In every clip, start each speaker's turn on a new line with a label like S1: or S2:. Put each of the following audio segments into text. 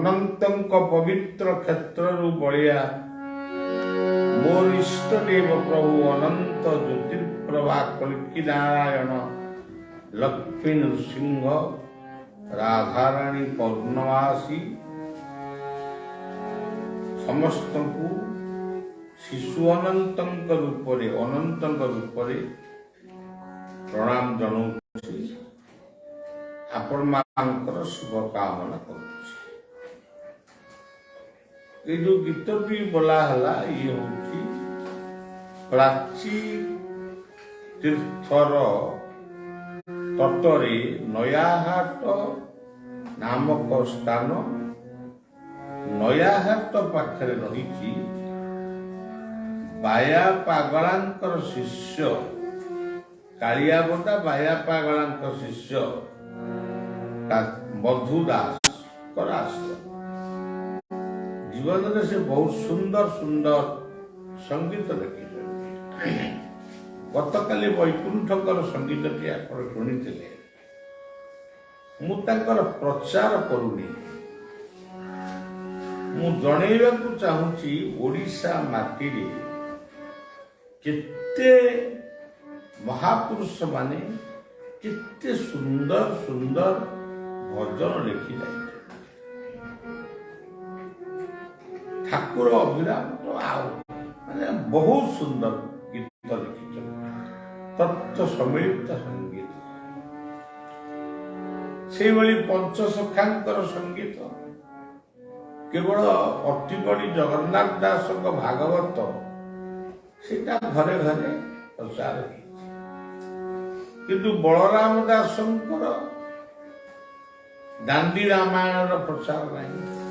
S1: ଅନନ୍ତଙ୍କ ପବିତ୍ର କ୍ଷେତ୍ରରୁ ବଳିଆ ମୋର ଇଷ୍ଟଦେବ ପ୍ରଭୁ ଅନନ୍ତ ଜ୍ୟୋତିର୍ପ୍ରଭା କଳ୍କି ନାରାୟଣ ଲକ୍ଷ୍ମୀ ନୃସିଂହ ରାଧାରାଣୀ ପୌର୍ଣ୍ଣମାସୀ ସମସ୍ତଙ୍କୁ ଶିଶୁ ଅନନ୍ତଙ୍କ ରୂପରେ ପ୍ରଣାମ ଜଣାଉଛି। ଆପଣ ମାନଙ୍କର ଶୁଭ କାମନା କରୁଛି। ये जो गीत भी बोला हला ये होची प्राची तीर्थर तटरे नयाहाट नामक स्थान नयाहाट पाखरे रही बाया पागलांकर शिष्य कालियाबंदा बाया पागलांकर शिष्य मधुदास आश्रम जीवन में से बहुत सुंदर सुंदर संगीत लिखी गतकाली वैकुंठकर संगीत शुणी मुझे प्रचार करूनी मु जनइबा चाहूँगी ओडिशा माटी रे केते महापुरुष माने केते सुंदर सुंदर भजन लिखी जाए ठाकुर अभिराम तो माने बहुत सुंदर गीत लिखी तत्व सम्मिलित संगीत से पंचसखांकर संगीत केवल अतिबड़ी जगन्नाथ दास भागवत सेटा घरे घरे प्रचार किंतु बलराम दास दांडी रामायण प्रचार नहीं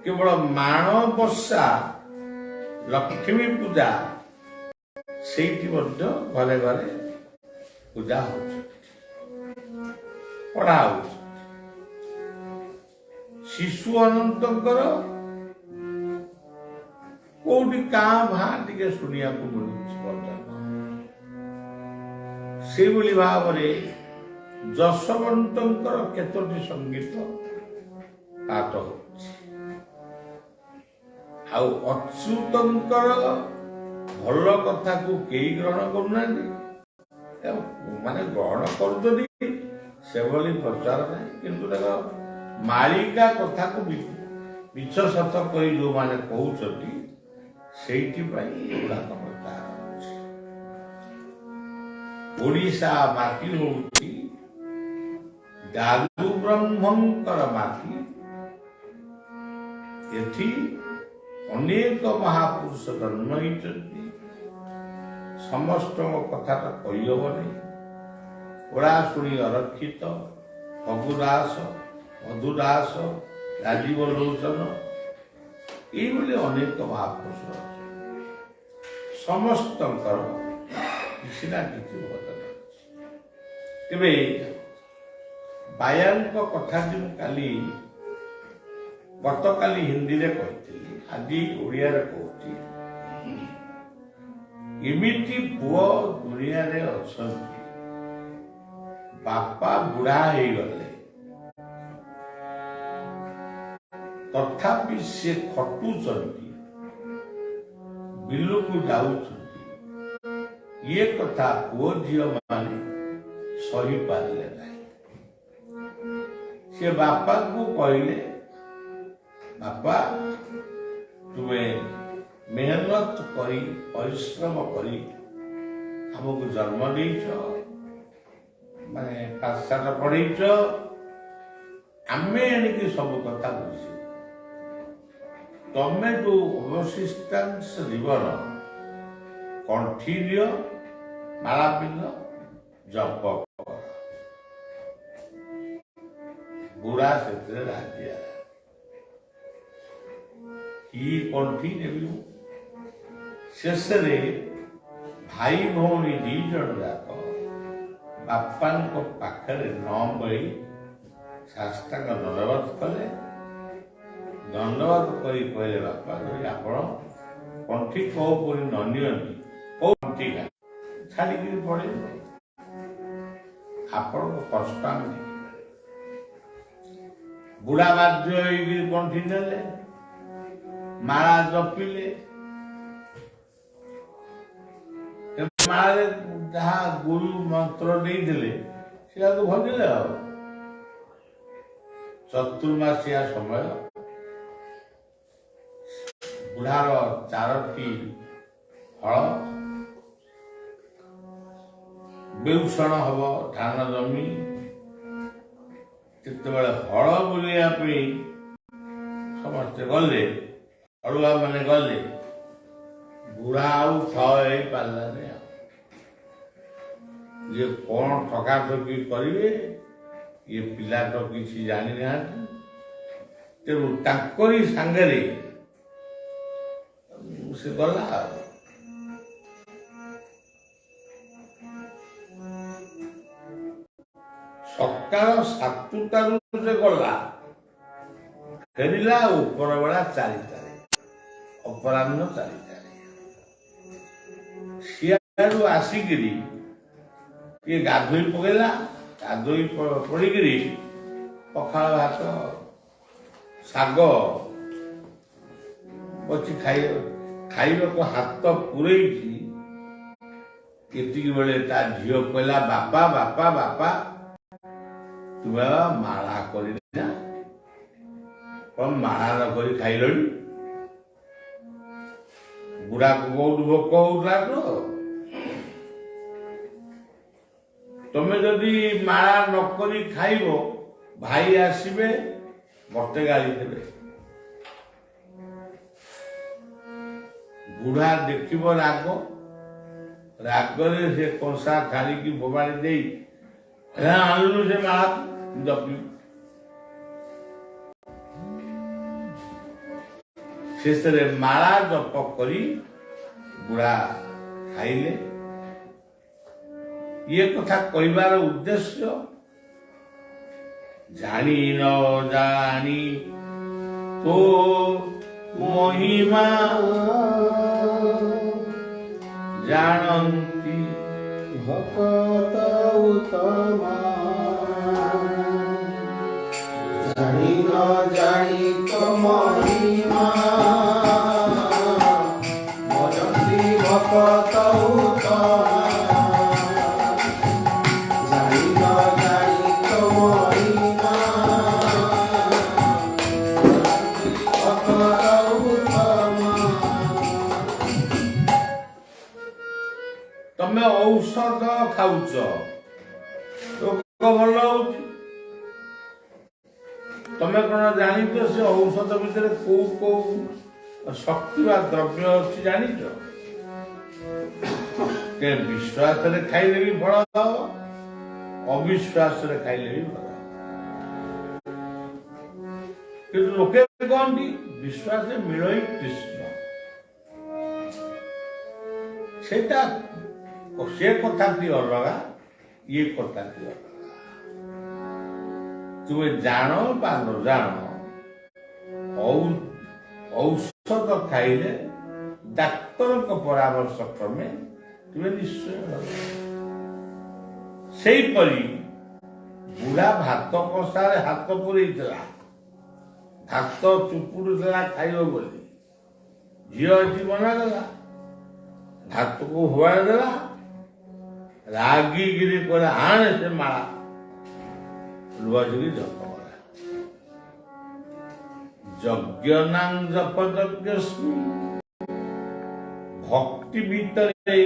S1: केवल माणबसा लक्ष्मी पूजा से घरे घरे पूजा हो पढ़ा हो शिशु अनंतर कोटी काँ भाँ टे शुणा मिलूँ भाव जशवंतर केतोटी संगीत पाठ हो अच्युतंकर भल कथा को कई ग्रहण करना माने ग्रहण कर प्रचार नहीं किंतु मालिका कथा को मिछ सत कही जो माने कहते से ओडिशा माटी होउची दादू ब्रह्मंकर माटी एथि अनेक महापुरुष जन्म होती समस्त कथा कही हेनी ओड़ा शुणी अरक्षित फगुदास मधुदास राजीव लोचन ये अनेक महापुरुष समस्त किसी ना किसी बदल तेरे बाया कथा काली गतकाली हिंदी रे कही आज ओडिया रे कहती एमिटी पुओ दुनिया रे अछंती बापा बुढ़ा हो गले तथापि से खटुचंती बिलु को जाउचंती ये कथा पुओ झियो माने सही पारे नहीं से बापा को कहले बापा तुम्हें मेहनत करी परिश्रम करी हमको जन्म देच माने पाठशाठ पढ़ेच आमे एणिकी सब कथा बुझ तमें जो अवशिष्टांश जीवन कंठी दियो माला पिंद जप बुढ़ा से राज्य ही कंठी नेबी शेष भाई भौणी दी जन जाक बापा पाखरे न बड़ी शास्त्रांग दंडवत कले दंडवत करी कहले बापा आपण कंठी कौ परी न नियंती कौ कंठी छाड़ी पड़े आपण कष्ट ବୁଢ଼ା ବାଧ୍ୟ ହେଇକି ଗଣ୍ଠି ନେଲେ, ମାଳା ଜପିଲେ। ମାଳାରେ ଯାହା ଗୁରୁ ମନ୍ତ୍ର ଦେଇଥିଲେ ସେଟାକୁ ଭଜିଲେ। ଆଉ ଚତୁର୍ମାସିଆ ସମୟ ବୁଢ଼ାର 4ଟି ଫଳ ବେଉଷଣ ହବ ଧାନ ଜମି। ଯେତେବେଳେ ହଳ ବୁଲିବା ପାଇଁ ସମସ୍ତେ ଗଲେ, ଅଳୁଆ ମାନେ ଗଲେ, ବୁଢ଼ା ଆଉ ଥୟ ହେଇପାରିଲାନି। ଇଏ କଣ ଠକାଠକି କରିବେ, ଇଏ ପିଲା ତ କିଛି ଜାଣିନାହାନ୍ତି। ତେଣୁ ତାଙ୍କରି ସାଙ୍ଗରେ ସେ ଗଲା। ସକାଳ 7ଟାରୁ ସେ ଗଲା, ଫେରିଲା ଉପର ବେଳା 4ଟାରେ, ଅପରାହ୍ନ 4ଟାରେ। ସିଆଡୁ ଆସିକିରି ଟିକେ ଗାଧୋଇ ପକେଇଲା। ଗାଧୋଇ ପଡ଼ିକିରି ପଖାଳ ଭାତ ଶାଗ ବସି ଖାଇବାକୁ ହାତ ପୂରେଇଛି। ଏତିକି ବେଳେ ତା ଝିଅ କହିଲା, ବାପା ବାପା ବାପା, ତୁମେ ମାଳା କରିନା, କଣ ମାଳା ନ କରି ଖାଇଲଣି? ବୁଢ଼ାକୁ ବହୁତ ଭୋକ ହଉଥିଲା ତ। ତମେ ଯଦି ମାଳା ନ କରି ଖାଇବ, ଭାଇ ଆସିବେ, ମତେ ଗାଳି ଦେବେ। ବୁଢ଼ା ଦେଖିବ ରାଗ, ରାଗରେ ସେ କଂସା ଥାଳିକି ବୋବାଡ଼ି ଦେଇ ଆଣିଲୁ ସେ ମାଳାକୁ ଜପି। ଶେଷରେ ମାଳା ଜପ କରି ବୁଢ଼ା ଖାଇଲେ। ଇଏ କଥା କହିବାର ଉଦ୍ଦେଶ୍ୟ, ଜାଣି ନ ଜାଣି ତୋ ମହିମା ଜାଣନ୍ତି
S2: ଭକତ ଉତ୍ତମା। ଜାଣି ନ ଜାଣି ତୋ ମହିମା ଭଜନ୍ତି ଭକତ ଉତ୍ତମା। ଜାଣି ନ ଜାଣି ତୋ ମହିମା ଭଜନ୍ତି ଭକତ ଉତ୍ତମା।
S1: ତମେ ଔଷଧ ଖାଉଛ, ରୋଗ ଭଲ ହଉଛି। ତମେ କଣ ଜାଣିଛ ସେ ଔଷଧ ଭିତରେ କୋଉ କୋଉ ଶକ୍ତି ବା ଦ୍ରବ୍ୟ ଅଛି ଜାଣିଛ? ବିଶ୍ୱାସରେ ଖାଇଲେ ବି ଫଳ ହବ, ଅବିଶ୍ୱାସରେ ଖାଇଲେ ବି ଫଳ ହବ। କିନ୍ତୁ ଲୋକେ କହନ୍ତି ବିଶ୍ୱାସରେ ମିଳଇ କୃଷ୍ଣ। ସେଟା ସେ କଥାଟି ଅଲଗା, ଇଏ କଥାଟି ଅଲଗା। ତୁମେ ଜାଣ ବା ନ ଜାଣ, ଔଷଧ ଖାଇଲେ ଡାକ୍ତରଙ୍କ ପରାମର୍ଶ କ୍ରମେ ତୁମେ ନିଶ୍ଚୟ ଭଲ। ସେଇପରି ବୁଢ଼ା ଭାତ କଂସାରେ ହାତ ପୂରେଇଥିଲା, ଭାତ ଚୁପୁଡୁଥିଲା ଖାଇବ ବୋଲି। ଝିଅ ଆଜି ମନା କଲା, ଭାତକୁ ହୁଆଇ ଦେଲା, ରାଗିକିରି କହିଲା, ଆଣେ ସେ ମାଳା। ଲୁଆଝୁରି ଜପ କଲା। ଯଜ୍ଞନାଂ ଜପ ଯଜ୍ଞସ୍ମି। ଭକ୍ତି ଭିତରେ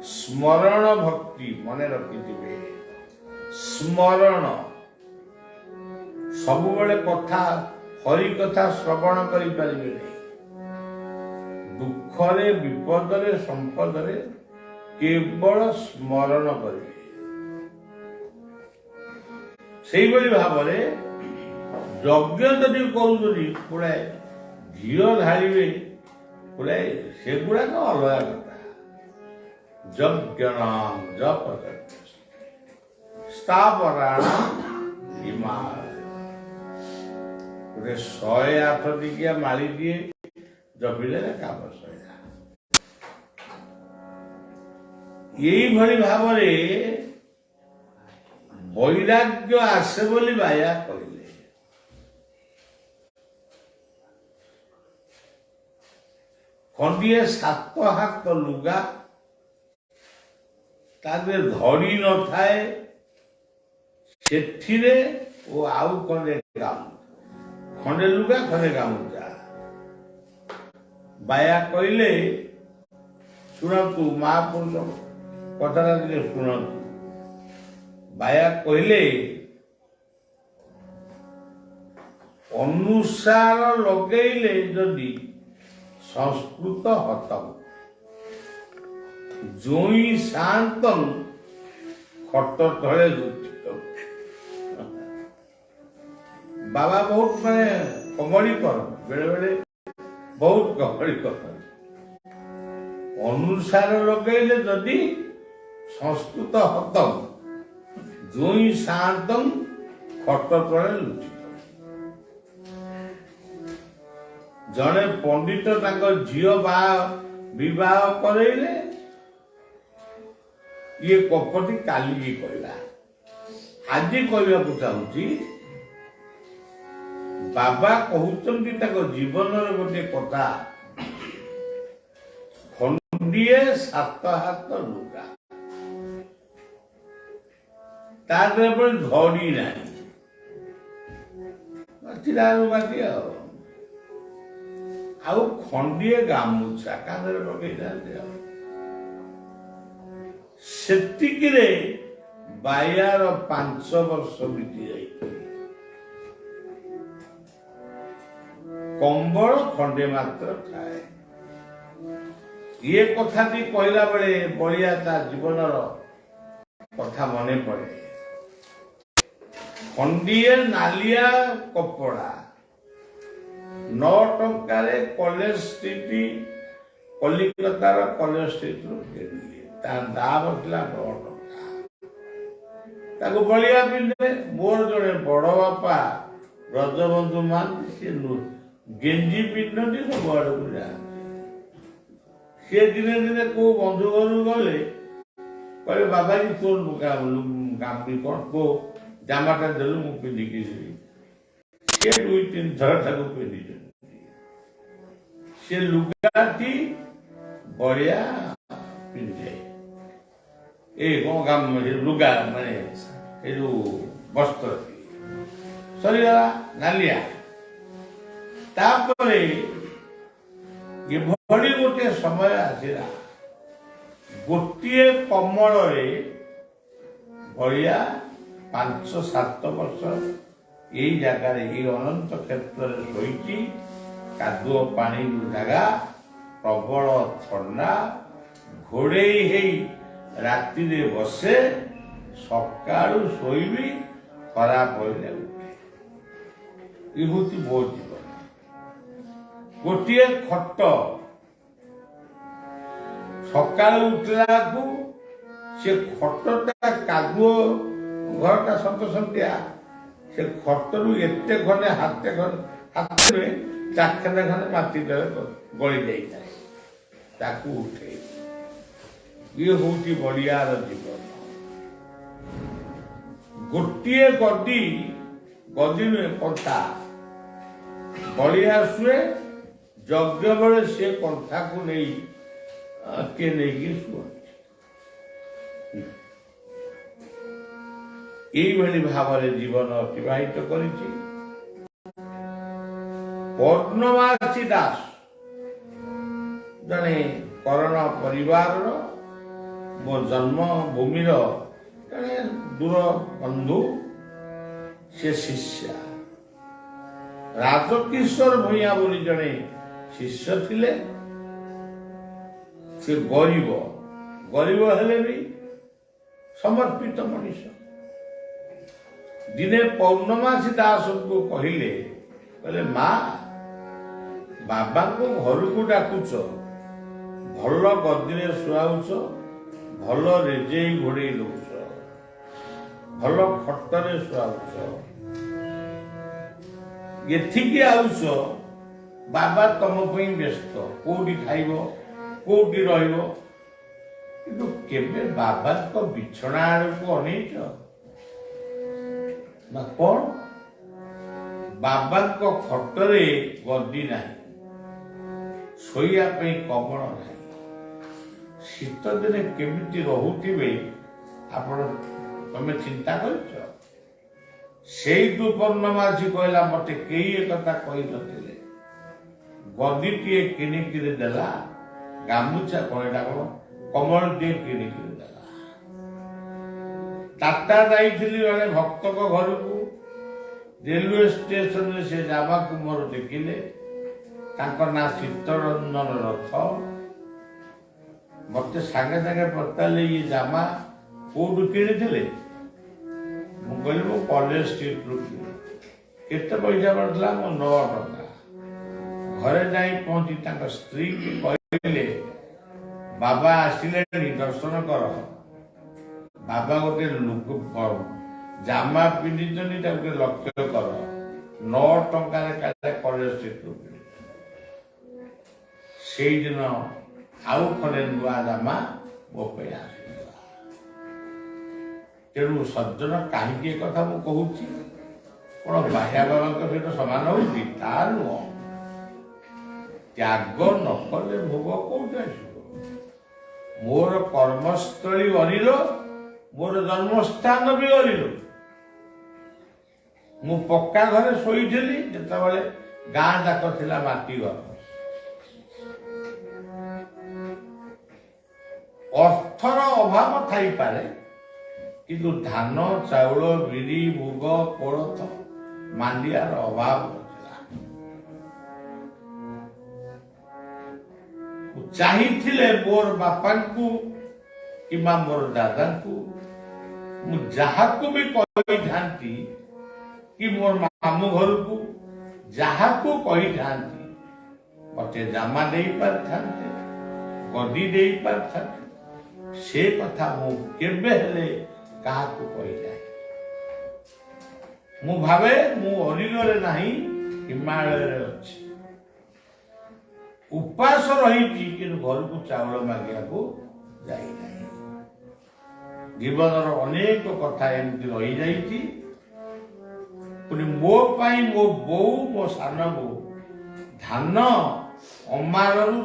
S1: ସ୍ମରଣ ଭକ୍ତି, ମନେ ରଖିଥିବେ। ସ୍ମରଣ ସବୁବେଳେ କଥା, ହରି କଥା ଶ୍ରବଣ କରିପାରିବେ ନାହିଁ। ଦୁଃଖରେ, ବିପଦରେ, ସମ୍ପଦରେ କେବଳ ସ୍ମରଣ କରିବେ। ସେଇଭଳି ଭାବରେ ଯଜ୍ଞ ଯଦି କରୁଛନ୍ତି, ଗୁଡ଼ାଏ ଘିଅ ଢାଳିବେ, ଗୁଡ଼ାଏ ସେଗୁଡ଼ାକ ଅଲଗା କଥା। ଯଜ୍ଞ ଜପ ସ୍ଥାବରାଣ ହିମାଳୟ। ଗୋଟେ 108 ଟିକିଆ ମାଳିଟିଏ ଜପିଲେ କାମ ସରିଲା। ଏଇଭଳି ଭାବରେ ବୈରାଗ୍ୟ ଆସେ ବୋଲି ବାୟା କହିଲେ। ଖଣ୍ଡିଏ 7 ହାତ ଲୁଗା, ତା ଦେହରେ ଧଡ଼ି ନଥାଏ, ସେଥିରେ ଓ ଆଉ ଖଣ୍ଡେ ଲୁଗା ଖଣ୍ଡେ ଗାମୁଛା। ବାୟା କହିଲେ, ଶୁଣନ୍ତୁ ମହାପୁରୁଷ କଥାଟା ଟିକେ ଶୁଣନ୍ତୁ। ବାୟା କହିଲେ, ଅନୁସାର ଲଗେଇଲେ ଯଦି ସଂସ୍କୃତ ହତମ, ଜୋଇଁ ଶାନ୍ତଂ ଖଟ ତଳେ ଲୁଚିତ। ବାବା ବହୁତ କମେଡି କରନ୍ତି, ବେଳେ ବେଳେ ବହୁତ କମେଡି କରନ୍ତି। ଅନୁସାର ଲଗେଇଲେ ଯଦି ସଂସ୍କୃତ ହତମ, ଜୋଇଁ ଶାନ୍ତଂ ଖଟ ତଳେ ଲୁଚିତ। ଜଣେ ପଣ୍ଡିତ ତାଙ୍କ ଝିଅ ବିବାହ କରେଇଲେ, ଇଏ କପଟି କାଲିକି କହିଲା। ଆଜି କହିବାକୁ ଚାହୁଁଛି, ବାବା କହୁଛନ୍ତି ତାଙ୍କ ଜୀବନର ଗୋଟେ କଥା, ଖଣ୍ଡିଏ 7 ହାତ ଲୁଗା, ତା ଦେହରେ ପୁଣି ଧଡ଼ି ନାହିଁ, ଚିରା ଲୁଗାଟି ଆଉ ଖଣ୍ଡିଏ ଗାମୁଛା କାନ୍ଧରେ ପକେଇଥାନ୍ତି। ସେତିକିରେ ବାୟାର 5 ବର୍ଷ ବିତି ଯାଇଛି। କମ୍ବଳ ଖଣ୍ଡେ ମାତ୍ର ଥାଏ। ଇଏ କଥାଟି କହିଲା ବେଳେ ବଳିଆ ତା ଜୀବନର କଥା ମନେ ପଡେ। ଖଣ୍ଡିଏ ନାଲିଆ କପଡ଼ା, 9 ଟଙ୍କାରେ କଲେଜ ଷ୍ଟ୍ରିଟ୍, କଲିକତାର କଲେଜ ଷ୍ଟ୍ରିଟ୍ରୁ କିଣିଲି। ତା ଦାମ ଥିଲା 9 ଟଙ୍କା। ତାକୁ ବଳିଆ ପିନ୍ଧେ। ମୋର ଜଣେ ବଡ ବାପା ବ୍ରଜବନ୍ଧୁ ମାନ, ସିଏ ଗେଞ୍ଜି ପିନ୍ଧନ୍ତି, ସବୁ ଆଡକୁ ଯାଆନ୍ତି। ସିଏ ଦିନେ ଦିନେ କୋଉ ବନ୍ଧୁ ଘରକୁ ଗଲେ, କହିଲେ ବାବାଜୀ ତୋର ଗାମୁଛା କଣ, କୋଉ ଜାମାଟା ଦେଲୁ ମୁଁ ପିନ୍ଧିକି ଯିବି। ସିଏ 2-3 ଥର ତାକୁ ପିନ୍ଧିଛନ୍ତି। ସେ ଲୁଗାଟି ବଳିଆ ପିନ୍ଧେ। ଏ କଣ ଲୁଗା ଏ ଯୋଉ ବସ୍ତ୍ର ସରିଗଲା ନାଲିଆ। ତାପରେ ଏଭଳି ଗୋଟେ ସମୟ ଆସିଲା, ଗୋଟିଏ କମଳରେ ବଳିଆ 5-7 ବର୍ଷ ଏଇ ଜାଗାରେ, ଏଇ ଅନନ୍ତ କ୍ଷେତ୍ରରେ ଶୋଇଛି। କାଦୁଅ ପାଣି ଜାଗା, ପ୍ରବଳ ଥଣ୍ଡା, ଘୋଡେଇ ହେଇ ରାତିରେ ବସେ, ସକାଳୁ ଶୋଇବି, ଖରା ପଇଲେ ଉଠେ। ଏ ହଉଛି ମୋ ଜୀବନ। ଗୋଟିଏ ଖଟ, ସକାଳୁ ଉଠିଲାକୁ ସେ ଖଟଟା କାଦୁଅ, ଘରଟା ସନ୍ତସନ୍ତିଆ, ସେ ଖଟରୁ ଏତେ ଖଣ୍ଡେ ହାତେ ନୁହେଁ, 4 ଖଣ୍ଡେ ମାଟି ତଳେ ଗଳି ଯାଇଥାଏ, ତାକୁ ଉଠେଇ। ଇଏ ହଉଛି ବଳିଆର ଜୀବନ। ଗୋଟିଏ ଗଦି ନୁହେଁ, କଣ୍ଟା। ବଳିଆ ଶୁଏ, ଯଜ୍ଞ ବେଳେ ସେ କଣ୍ଟାକୁ ନେଇ କିଏ ନେଇକି ଶୁଅନ୍ତି। এইভাবে ভাବରେ ଜୀବନ ଅତିବାହିତ କରିଛି। ପର୍ଣ୍ଣମାସୀ ଦାସ ଜଣେ କରଣ ପରିବାରର, ମୋ ଜନ୍ମଭୂମିର ଜଣେ ଦୂର ବନ୍ଧୁ, ସେ ଶିଷ୍ୟା। ରାଜକିଶୋର ଭୂୟାଁ ବୋଲି ଜଣେ ଶିଷ୍ୟ ଥିଲେ। ସେ ଗରିବ ହେଲେ ବି ସମର୍ପିତ ମଣିଷ। ଦିନେ ପୌର୍ଣ୍ଣମାସୀ ଦାସଙ୍କୁ କହିଲେ, ମା, ବାବାଙ୍କୁ ଘରକୁ ଡାକୁଛ, ଭଲ ଗଦିରେ ଶୁଆଉଛ, ଭଲ ରେଜେଇ ଘୋଡେଇ ଦଉଛ, ଭଲ ଖଟରେ ଶୁଆଉଛ, ଏଠିକି ଆଉଛ, ବାବା ତମ ପାଇଁ ବ୍ୟସ୍ତ, କୋଉଠି ଖାଇବ, କୋଉଠି ରହିବ, କିନ୍ତୁ କେବେ ବାବାଙ୍କ ବିଛଣା ଆଡକୁ ଅନେଇଛ ନା କଣ? ବାବାଙ୍କ ଖଟରେ ଗଦି ନାହିଁ, ଶୋଇବା ପାଇଁ କବଳ ନାହିଁ। ଶୀତ ଦିନେ କେମିତି ରହୁଥିବେ ଆପଣ ତମେ ଚିନ୍ତା କରିଛ? ସେଇଠୁ ପୂର୍ଣ୍ଣମାସୀ କହିଲା ମତେ କେହି ଏକଥା କହିନଥିଲେ। ଗଦିଟିଏ କିଣିକିରି ଦେଲା, ଗାମୁଛା କହିଲା କମଳଟିଏ କିଣିକିରି ଦେଲା। ଟାଟା ଯାଇଥିଲି ଜଣେ ଭକ୍ତଙ୍କ ଘରକୁ, ରେଲୱେ ଷ୍ଟେସନରେ ସେ ଜାମାକୁ ମୋର ଦେଖିଲେ। ତାଙ୍କ ନାଁ ଚିତ୍ତରଞ୍ଜନ ରଥ। ମତେ ସାଙ୍ଗେ ସାଙ୍ଗେ ପଚାରିଲେ ଇଏ ଜାମା କୋଉଠୁ କିଣିଥିଲେ? ମୁଁ କହିଲି ମୁଁ କଲେଜ ଷ୍ଟ୍ରିଟ୍ରୁ କିଣି। କେତେ ପଇସା ପଡ଼ିଥିଲା? ମୁଁ 9 ଟଙ୍କା। ଘରେ ଯାଇ ପହଞ୍ଚି ତାଙ୍କ ସ୍ତ୍ରୀକି କହିଲେ ବାବା ଆସିଲେଣି, ଦର୍ଶନ କର। ବାବା ଗୋଟେ ଜାମା ପିନ୍ଧିଛନ୍ତି, ତାକୁ ଟିକେ ଲକ୍ଷ୍ୟ କର। 9 ଟଙ୍କାରେ କାଳେ କଲେଜ ଷ୍ଟ୍ରିଟ୍ରୁ କିଣି। ସେଇଦିନ ଆଉ ଖଣ୍ଡେ ନୂଆ ଜାମା ମୋ ପାଇଁ ଆସିଥିଲା। ତେଣୁ ସଜ୍ଜନ କାହିଁକି ଏ କଥା ମୁଁ କହୁଛି? କଣ ବାହ୍ୟା ବାବାଙ୍କ ସହିତ ସମାନ ହଉଛି? ତା ନୁହଁ। ତ୍ୟାଗ ନ କଲେ ଭୋଗ କୋଉଠି ଆସିବ? ମୋର କର୍ମସ୍ଥଳୀ ଅରିଲ, ମୋର ଜନ୍ମସ୍ଥାନ ବି ଅରିଲ। ମୁଁ ପକ୍କା ଘରେ ଶୋଇଥିଲି ଯେତେବେଳେ ଗାଁ ଯାକ ଥିଲା ମାଟି ଘର। ଅର୍ଥର ଅଭାବ ଥାଇପାରେ, କିନ୍ତୁ ଧାନ, ଚାଉଳ, ବିରି, ମୁଗ, କୋଳଥ, ମାଣ୍ଡିଆର ଅଭାବ ନଥିଲା। ଚାହିଁଥିଲେ ମୋର ବାପାଙ୍କୁ କିମ୍ବା ମୋର ଦାଦାଙ୍କୁ ମୁଁ ଯାହାକୁ ବି କହିଥାନ୍ତି, କି ମୋର ମାମୁଁ ଘରକୁ ଯାହାକୁ କହିଥାନ୍ତି, ମତେ ଜାମା ଦେଇ ପାରିଥାନ୍ତେ, ଗଦି ଦେଇ ପାରିଥାନ୍ତେ। ସେ କଥା ମୁଁ କେବେ ହେଲେ କାହାକୁ କହିନାହିଁ। ମୁଁ ଭାବେ ମୁଁ ଅରିଲରେ ନାହିଁ, ହିମାଳୟରେ ଅଛି। ଉପାସ ରହିଛି, କିନ୍ତୁ ଘରକୁ ଚାଉଳ ମାଗିବାକୁ ଯାଇନାହିଁ। ଜୀବନର ଅନେକ କଥା ଏମିତି ରହିଯାଇଛି। ପୁଣି ମୋ ପାଇଁ ମୋ ବୋଉ, ମୋ ସାନ ବୋଉ ଧାନ ଅମାରରୁ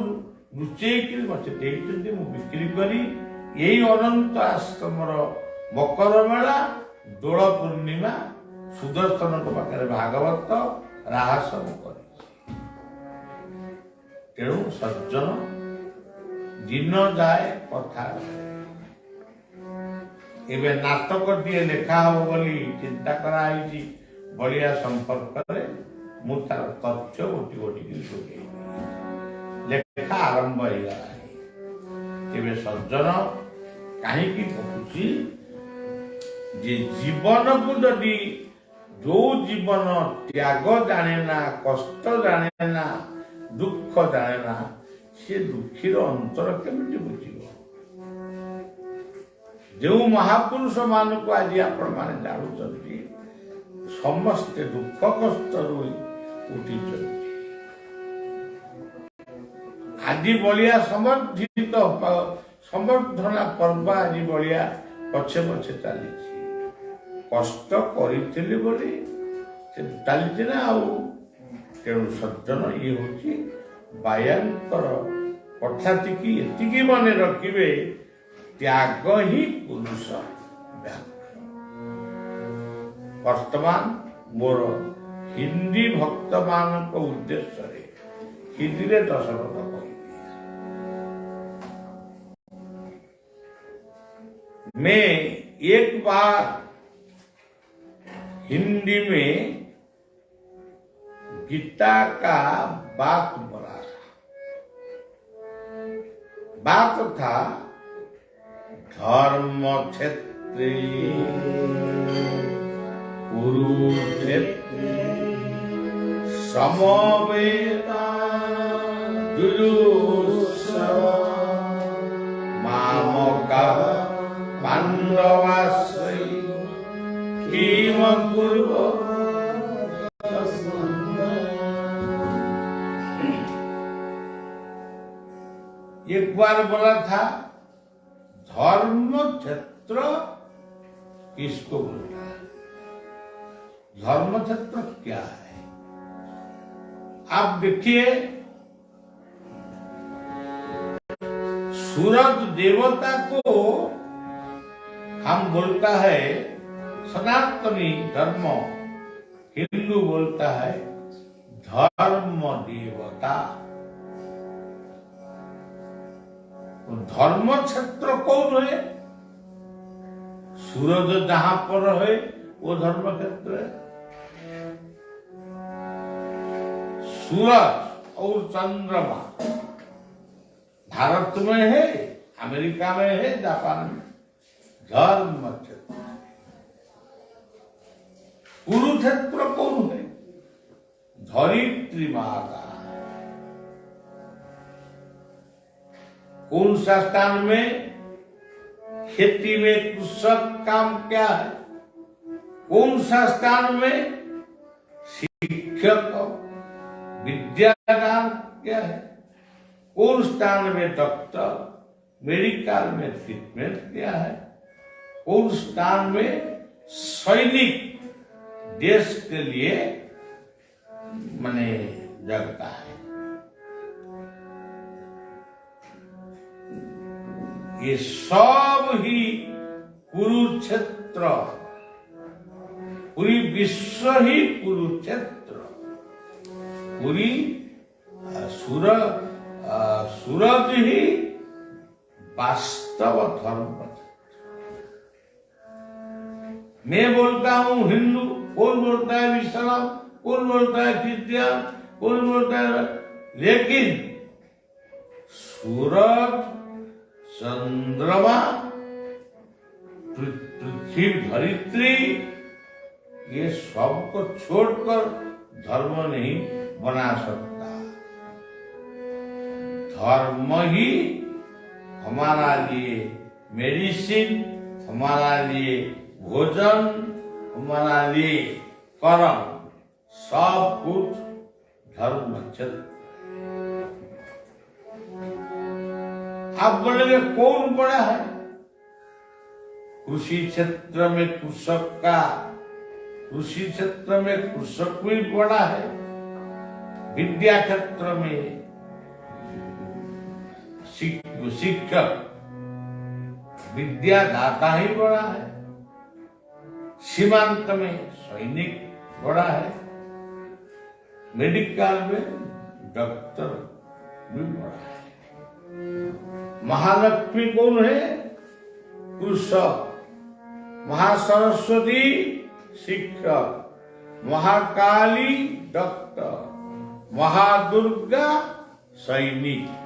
S1: ଲୁଚେଇକି ମତେ ଦେଇଛନ୍ତି। ମୁଁ ବିକ୍ରି କରି ଏଇ ଅନନ୍ତ ଆଶ୍ରମର ମକର ମେଳା, ଦୋଳ ପୂର୍ଣ୍ଣିମା, ସୁଦର୍ଶନଙ୍କ ପାଖରେ ଭାଗବତ ରାହାସ ମୁଁ କରିଛି। ତେଣୁ ସଜ୍ଜନ ଦିନ ଯାଏ କଥା। ଏବେ ନାଟକଟିଏ ଲେଖା ହବ ବୋଲି ଚିନ୍ତା କରାଯାଇଛି ବଳିଆ ସମ୍ପର୍କରେ। ମୁଁ ତାର ତଥ୍ୟ ଗୋଟି ଗୋଟିକି ଯୋଗେଇବି। ଲେଖା ଆରମ୍ଭ ହେଇଗଲାଣି। ଏବେ ସଜ୍ଜନ କାହିଁକି କହୁଛି ଯେ ଜୀବନକୁ ଯଦି ଯୋଉ ଜୀବନ ତ୍ୟାଗ ଜାଣେ ନା, କଷ୍ଟ ଜାଣେ ନା, ଦୁଃଖ ଜାଣେ ନା, ସେ ଦୁଃଖୀର ଅନ୍ତର କେମିତି ବୁଝିବ? ଯେଉଁ ମହାପୁରୁଷ ମାନଙ୍କୁ ଆଜି ଆପଣ ମାନେ ଜାଣୁଛନ୍ତି, ସମସ୍ତେ ଦୁଃଖ କଷ୍ଟରୁ ଉଠିଛନ୍ତି। ଆଜି ବଳିଆ ସମ୍ବର୍ଦ୍ଧନା ପର୍ବ ଆଜି ବଳିଆ ପଛେ ପଛେ ଚାଲିଛି। କଷ୍ଟ କରିଥିଲି ବୋଲି ସେ ଚାଲିଛି ନା ଆଉ। ତେଣୁ ସଜ୍ଜନ ଇଏ ହଉଛି ବାୟାଙ୍କର କଥାଟିକି ଏତିକି ମନେ ରଖିବେ, ତ୍ୟାଗ ହିଁ ପୁରୁଷ ବ୍ୟାଘ୍ର। ବର୍ତ୍ତମାନ ମୋର ହିନ୍ଦୀ ଭକ୍ତ ମାନଙ୍କ ଉଦ୍ଦେଶ୍ୟରେ ହିନ୍ଦୀରେ 10 କଥା କହିବି। मैं एक बार हिंदी में गीता का बात बोला था। बात था धर्म क्षेत्रे कुरुक्षेत्रे समवेतायुयुत्सव मामकः पांडवाश्रयी किम कुर्वः। एक बार बोला था धर्म क्षेत्र किसको बोलता है? धर्म क्षेत्र क्या है? आप देखिए सूरज देवता को हम बोलता है सनातनी धर्म, हिंदू बोलता है धर्म देवता। तो धर्म क्षेत्र कौन है? सूरज जहां पर है वो धर्म क्षेत्र है। सूरज और चंद्रमा भारत में है, अमेरिका में है, जापान में, धर्म क्षेत्र। कुरुक्षेत्र कौन है? धरित्री माता। कौन सा स्थान में? खेती में कृषक काम क्या है? कौन सा स्थान में? शिक्षक विद्यादान क्या है? कौन स्थान में? डॉक्टर मेडिकल में ट्रीटमेंट क्या है? कौन स्थान में? सैनिक देश के लिए माने जगता है। ये सब ही कुरुक्षेत्र, पूरी विश्व ही कुरुक्षेत्र, पूरी सूरज ही वास्तव धर्म। मैं बोलता हूं हिंदू, कौन बोलता है इस्लाम, कौन बोलता है क्रिश्चियन, कौन बोलता है, लेकिन सूरज, चंद्रमा, पृथ्वी, धरित्री, ये सबको छोड़कर धर्म नहीं बना सकता। धर्म ही हमारा लिए मेडिसिन, हमारा लिए भोजन, हमारा लिए कर्म, सब कुछ धर्म क्षेत्र। आप बोलेंगे कौन बड़ा है? कृषि क्षेत्र में कृषक का, कृषि क्षेत्र में कृषक भी बड़ा है। विद्या क्षेत्र में शिक्षक, विद्यादाता ही बड़ा है। सीमांत में सैनिक बड़ा है। मेडिकल में डॉक्टर भी बड़ा है। महालक्ष्मी कौन है? कृषक। महासरस्वती शिक्षक। महाकाली डॉक्टर। महादुर्गा सैनिक।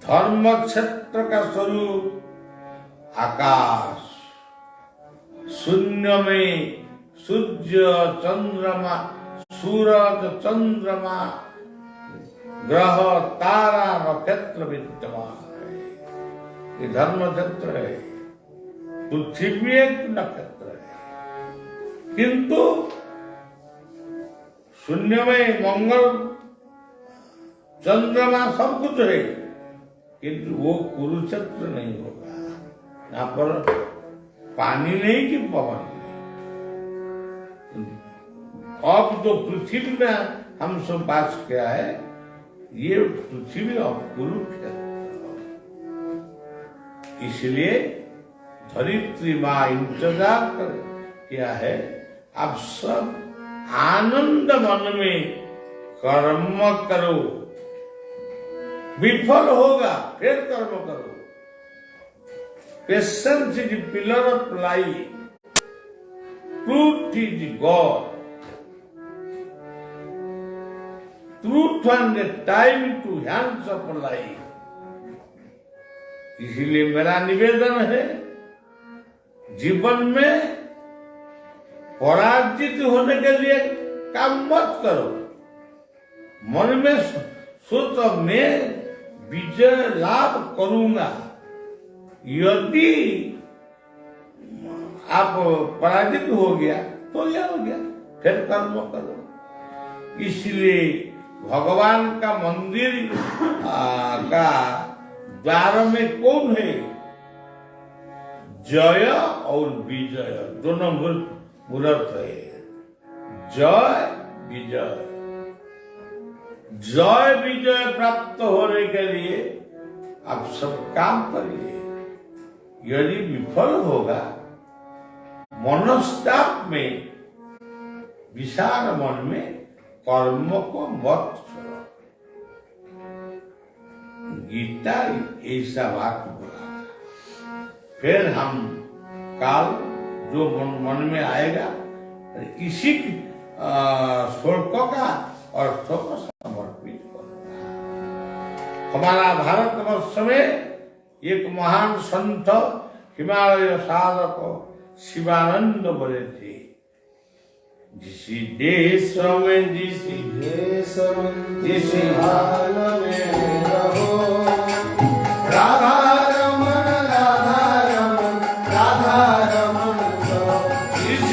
S1: धर्म क्षेत्र का स्वरूप आकाश, शून्य में सूर्य चंद्रमा, सूरज चंद्रमा, ग्रह तारा नक्षत्र विद्यमान है। ये धर्म क्षेत्र है। पृथ्वी एक नक्षत्र है, किंतु शून्य में मंगल, चंद्रमा सब कुछ है, किंतु वो कुरुक्षेत्र नहीं होगा। यहाँ पर पानी नहीं कि पवन नहीं। अब जो पृथ्वी में हम सब बात किया है, ये पृथ्वी और कुरुक्षेत्र। इसलिए धरित्री माँ इंतजार कर क्या है, आप सब आनंद मन में कर्म करो। विफल होगा फिर कर्म करो। Patience is pillar of life, truth is God, truth and time two hands of life. इसीलिए मेरा निवेदन है, जीवन में पराजित होने के लिए काम मत करो। मन में सोचो मैं विजय लाभ करूंगा। यदि आप पराजित हो गया तो क्या हो गया, फिर कर्म करो। इसलिए भगवान का मंदिर का द्वार में कौन है? जय और विजय दोनों मूर्त है। जय विजय। जय विजय प्राप्त होने के लिए आप सब काम करिए। यदि विफल होगा, मनस्ताप में, विशाल मन में कर्म को मत छोड़ो। गीता ऐसा बात बोला था। फिर हम काल जो मन में आएगा इसी श्लोकों का अर्थ को समर्पित करूंगा। हमारा भारतवर्ष में एक महान संत हिमालय साधक शिवानंद बोले थे, जिस देश में जिस
S2: हाल में रहो, राधा रमन राधा रमन राधा रमन करो। जिस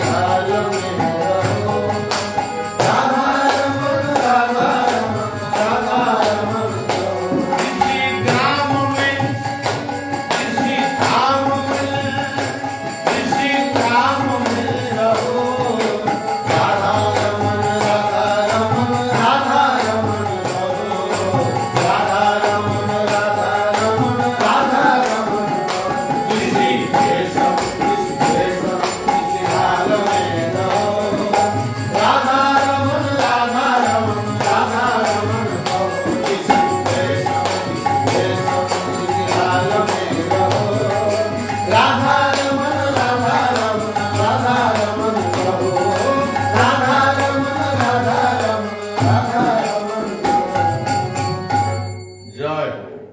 S2: हाल में रहो, राधा रमन राधा रमन राधा रमन करो।
S1: किसी ग्राम में, किसी धाम में, किसी काम में
S2: रहो, राधा रमन राधा रमन राधा रमन करो। राधा रमन राधा रमन राधा रमन करो। किसी देशम किसी हाल में रहो, राधा रमन राधा रमन राधा रमन करो। किसी देशम किसी हाल में रहो, राधा रमन राधा रमन राधा रमन करो। राधा रमन राधा रमन राधा रमन करो।
S1: जय हो।